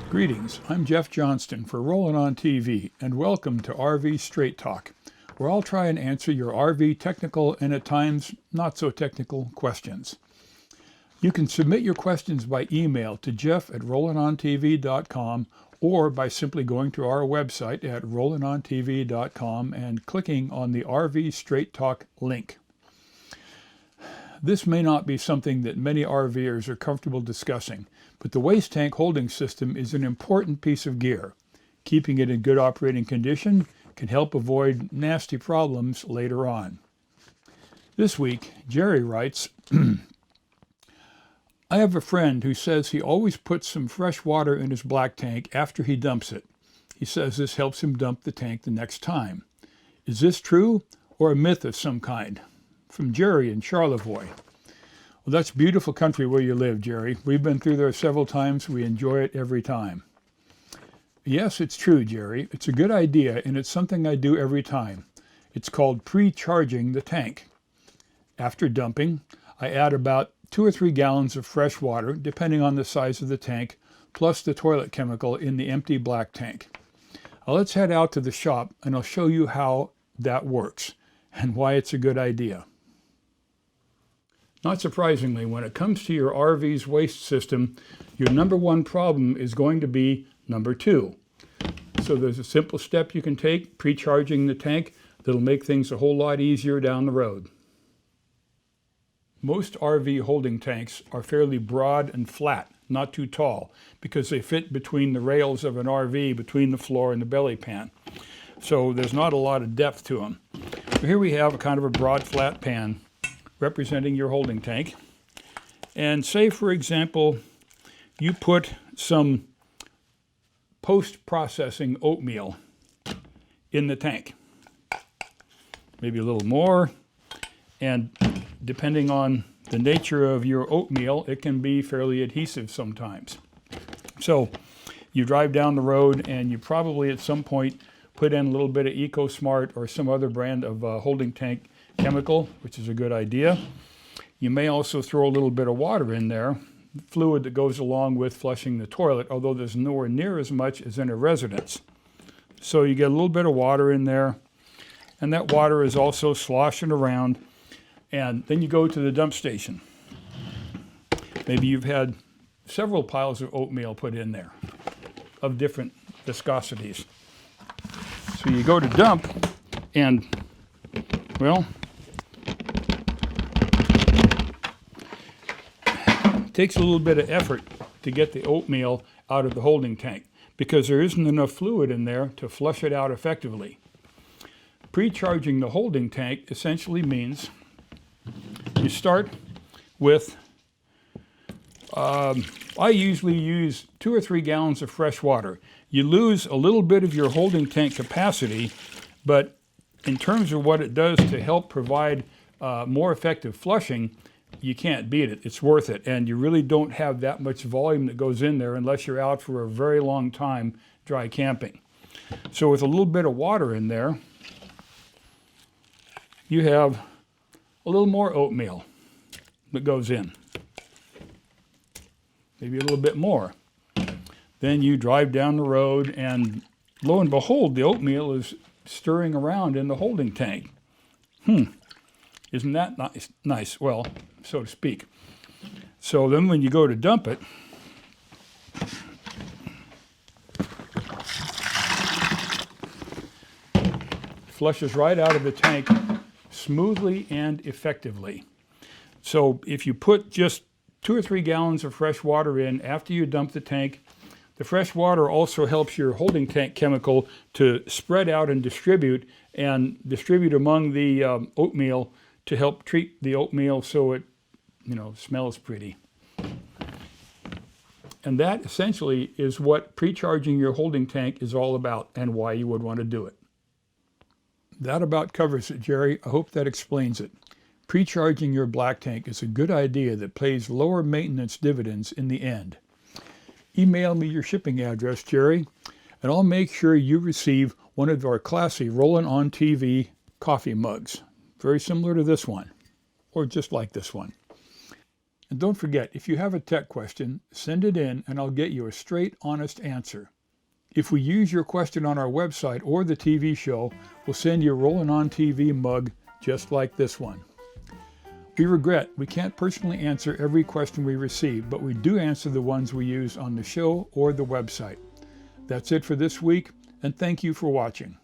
Greetings, I'm Jeff Johnston for Rollin' on TV, and welcome to RV Straight Talk, where I'll try and answer your RV technical and at times not so technical questions. You can submit your questions by email to jeff@rollinontv.com or by simply going to our website at rollinontv.com and clicking on the RV Straight Talk link. This may not be something that many RVers are comfortable discussing, but the waste tank holding system is an important piece of gear. Keeping it in good operating condition can help avoid nasty problems later on. This week, Jerry writes, I have a friend who says he always puts some fresh water in his black tank after he dumps it. He says this helps him dump the tank the next time. Is this true or a myth of some kind? From Jerry in Charlevoix. Well, that's beautiful country where you live, Jerry. We've been through there several times. We enjoy it every time. Yes, it's true, Jerry. It's a good idea, and it's something I do every time. It's called pre-charging the tank. After dumping, I add about 2 or 3 gallons of fresh water, depending on the size of the tank, plus the toilet chemical in the empty black tank. Now let's head out to the shop, and I'll show you how that works and why it's a good idea. Not surprisingly, when it comes to your RV's waste system, your number one problem is going to be number 2. So there's a simple step you can take, pre-charging the tank, that'll make things a whole lot easier down the road. Most RV holding tanks are fairly broad and flat, not too tall, because they fit between the rails of an RV, between the floor and the belly pan. So there's not a lot of depth to them. So here we have a kind of a broad, flat pan representing your holding tank. And say, for example, you put some post-processing oatmeal in the tank. Maybe a little more. And depending on the nature of your oatmeal, it can be fairly adhesive sometimes. So you drive down the road and you probably at some point put in a little bit of EcoSmart or some other brand of holding tank chemical, which is a good idea. You may also throw a little bit of water in there, fluid that goes along with flushing the toilet, although there's nowhere near as much as in a residence. So you get a little bit of water in there, and that water is also sloshing around, and then you go to the dump station. Maybe you've had several piles of oatmeal put in there of different viscosities. So you go to dump, and, well, it takes a little bit of effort to get the oatmeal out of the holding tank because there isn't enough fluid in there to flush it out effectively. Pre-charging the holding tank essentially means you start with, I usually use 2 or 3 gallons of fresh water. You lose a little bit of your holding tank capacity, but in terms of what it does to help provide more effective flushing, you can't beat it. It's worth it. And you really don't have that much volume that goes in there unless you're out for a very long time dry camping. So with a little bit of water in there, you have a little more oatmeal that goes in. Maybe a little bit more. Then you drive down the road and lo and behold, the oatmeal is stirring around in the holding tank. Isn't that nice? Well, so to speak. So then when you go to dump it, flushes right out of the tank smoothly and effectively. So if you put just 2 or 3 gallons of fresh water in after you dump the tank, the fresh water also helps your holding tank chemical to spread out and distribute among the oatmeal to help treat the oatmeal so it, smells pretty. And that essentially is what pre-charging your holding tank is all about and why you would want to do it. That about covers it, Jerry. I hope that explains it. Pre-charging your black tank is a good idea that pays lower maintenance dividends in the end. Email me your shipping address, Jerry, and I'll make sure you receive one of our classy Rollin' on TV coffee mugs. Very similar to this one, or just like this one. And don't forget, if you have a tech question, send it in and I'll get you a straight, honest answer. If we use your question on our website or the TV show, we'll send you a Rollin' On TV mug just like this one. We regret we can't personally answer every question we receive, but we do answer the ones we use on the show or the website. That's it for this week, and thank you for watching.